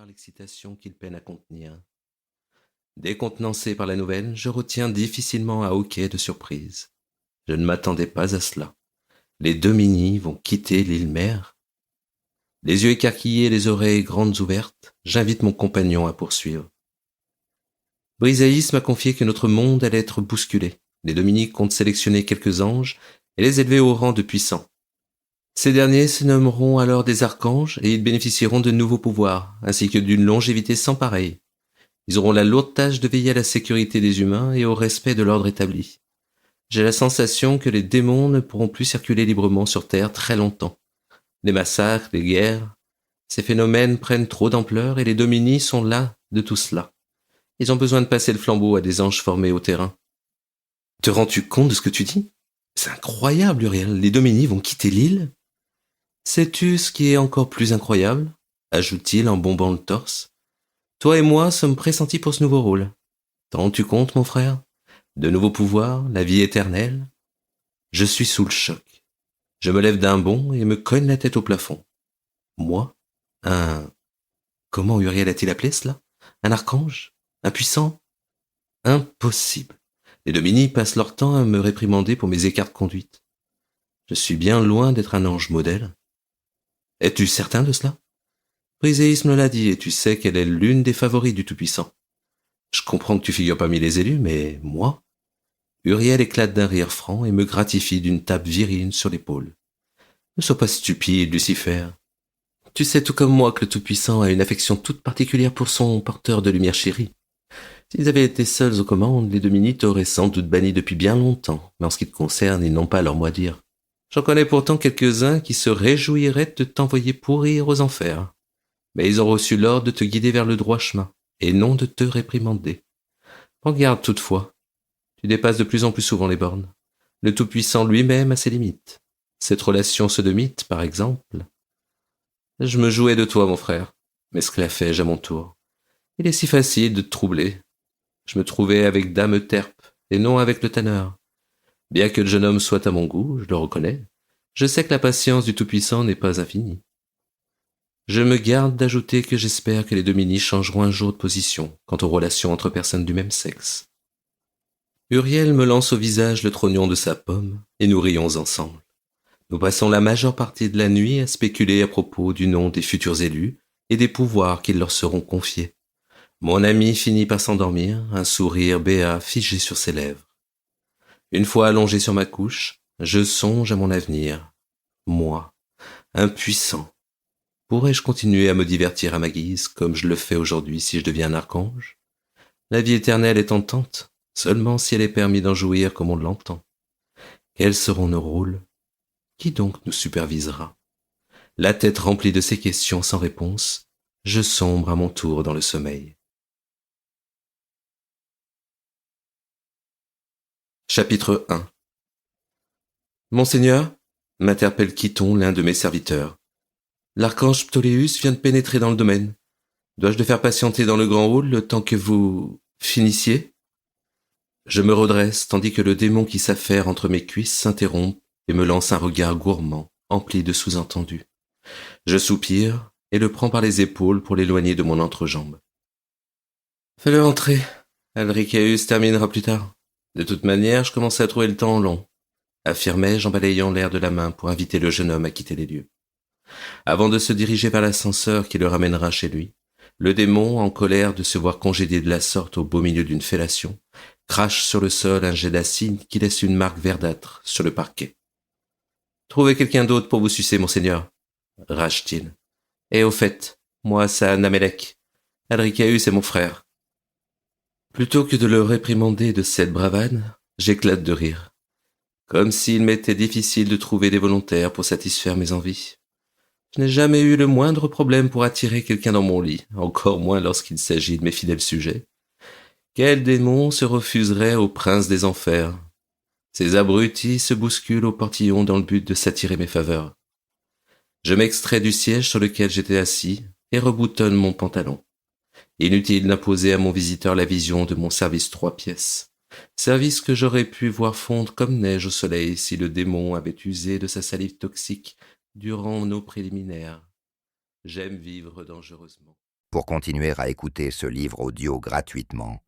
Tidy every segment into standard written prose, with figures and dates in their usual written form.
par l'excitation qu'il peine à contenir. Décontenancé par la nouvelle, je retiens difficilement un hoquet de surprise. Je ne m'attendais pas à cela. Les Domini vont quitter l'île mère. Les yeux écarquillés et les oreilles grandes ouvertes, j'invite mon compagnon à poursuivre. Briseis m'a confié que notre monde allait être bousculé. Les Domini comptent sélectionner quelques anges et les élever au rang de puissants. Ces derniers se nommeront alors des archanges et ils bénéficieront de nouveaux pouvoirs, ainsi que d'une longévité sans pareille. Ils auront la lourde tâche de veiller à la sécurité des humains et au respect de l'ordre établi. J'ai la sensation que les démons ne pourront plus circuler librement sur Terre très longtemps. Les massacres, les guerres, ces phénomènes prennent trop d'ampleur et les Domini sont là de tout cela. Ils ont besoin de passer le flambeau à des anges formés au terrain. Te rends-tu compte de ce que tu dis? C'est incroyable, Uriel. Les Domini vont quitter l'île? Sais-tu ce qui est encore plus incroyable? Ajoute-t-il en bombant le torse. Toi et moi sommes pressentis pour ce nouveau rôle. T'en rends-tu compte, mon frère? De nouveaux pouvoirs, la vie éternelle? Je suis sous le choc. Je me lève d'un bond et me cogne la tête au plafond. Moi? Un... Comment Uriel a-t-il appelé cela? Un archange? Un puissant? Impossible. Les Domini passent leur temps à me réprimander pour mes écarts de conduite. Je suis bien loin d'être un ange modèle. Es-tu certain de cela? Briseis me l'a dit et tu sais qu'elle est l'une des favorites du Tout-Puissant. Je comprends que tu figures parmi les élus, mais moi? Uriel éclate d'un rire franc et me gratifie d'une tape virile sur l'épaule. Ne sois pas stupide, Lucifer. Tu sais tout comme moi que le Tout-Puissant a une affection toute particulière pour son porteur de lumière chérie. S'ils avaient été seuls aux commandes, les Domini t'auraient sans doute banni depuis bien longtemps, mais en ce qui te concerne, ils n'ont pas leur mot à dire. J'en connais pourtant quelques-uns qui se réjouiraient de t'envoyer pourrir aux enfers. Mais ils ont reçu l'ordre de te guider vers le droit chemin, et non de te réprimander. Prends garde toutefois. Tu dépasses de plus en plus souvent les bornes. Le Tout-Puissant lui-même a ses limites. Cette relation sodomite, par exemple. Je me jouais de toi, mon frère, m'esclaffai-je à mon tour. Il est si facile de te troubler. Je me trouvais avec Dame Terpe, et non avec le tanneur. Bien que le jeune homme soit à mon goût, je le reconnais, je sais que la patience du Tout-Puissant n'est pas infinie. Je me garde d'ajouter que j'espère que les Domini changeront un jour de position quant aux relations entre personnes du même sexe. Uriel me lance au visage le trognon de sa pomme, et nous rions ensemble. Nous passons la majeure partie de la nuit à spéculer à propos du nom des futurs élus et des pouvoirs qui leur seront confiés. Mon ami finit par s'endormir, un sourire béat figé sur ses lèvres. Une fois allongé sur ma couche, je songe à mon avenir. Moi, impuissant. Pourrais-je continuer à me divertir à ma guise, comme je le fais aujourd'hui si je deviens un archange? La vie éternelle est tentante, seulement si elle est permis d'en jouir comme on l'entend. Quels seront nos rôles? Qui donc nous supervisera? La tête remplie de ces questions sans réponse, je sombre à mon tour dans le sommeil. Chapitre 1. Monseigneur, m'interpelle Chiton, l'un de mes serviteurs. L'archange Ptoléus vient de pénétrer dans le domaine. Dois-je le faire patienter dans le grand hall le temps que vous finissiez? Je me redresse tandis que le démon qui s'affaire entre mes cuisses s'interrompt et me lance un regard gourmand, empli de sous-entendus. Je soupire et le prends par les épaules pour l'éloigner de mon entrejambe. Fais-le entrer. Alricaeus terminera plus tard. De toute manière, je commençais à trouver le temps long, affirmai-je en balayant l'air de la main pour inviter le jeune homme à quitter les lieux. Avant de se diriger vers l'ascenseur qui le ramènera chez lui, le démon, en colère de se voir congédié de la sorte au beau milieu d'une fellation, crache sur le sol un jet d'acide qui laisse une marque verdâtre sur le parquet. « Trouvez quelqu'un d'autre pour vous sucer, monseigneur, » rage-t-il. « Et au fait, moi, ça Namelec. Alricaeus est mon frère. » Plutôt que de le réprimander de cette bravade, j'éclate de rire, comme s'il m'était difficile de trouver des volontaires pour satisfaire mes envies. Je n'ai jamais eu le moindre problème pour attirer quelqu'un dans mon lit, encore moins lorsqu'il s'agit de mes fidèles sujets. Quel démon se refuserait au prince des enfers? Ces abrutis se bousculent au portillon dans le but de s'attirer mes faveurs. Je m'extrais du siège sur lequel j'étais assis et reboutonne mon pantalon. Inutile d'imposer à mon visiteur la vision de mon service 3 pièces. Service que j'aurais pu voir fondre comme neige au soleil si le démon avait usé de sa salive toxique durant nos préliminaires. J'aime vivre dangereusement. Pour continuer à écouter ce livre audio gratuitement,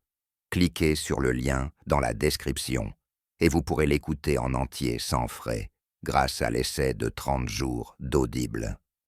cliquez sur le lien dans la description et vous pourrez l'écouter en entier sans frais grâce à l'essai de 30 jours d'Audible.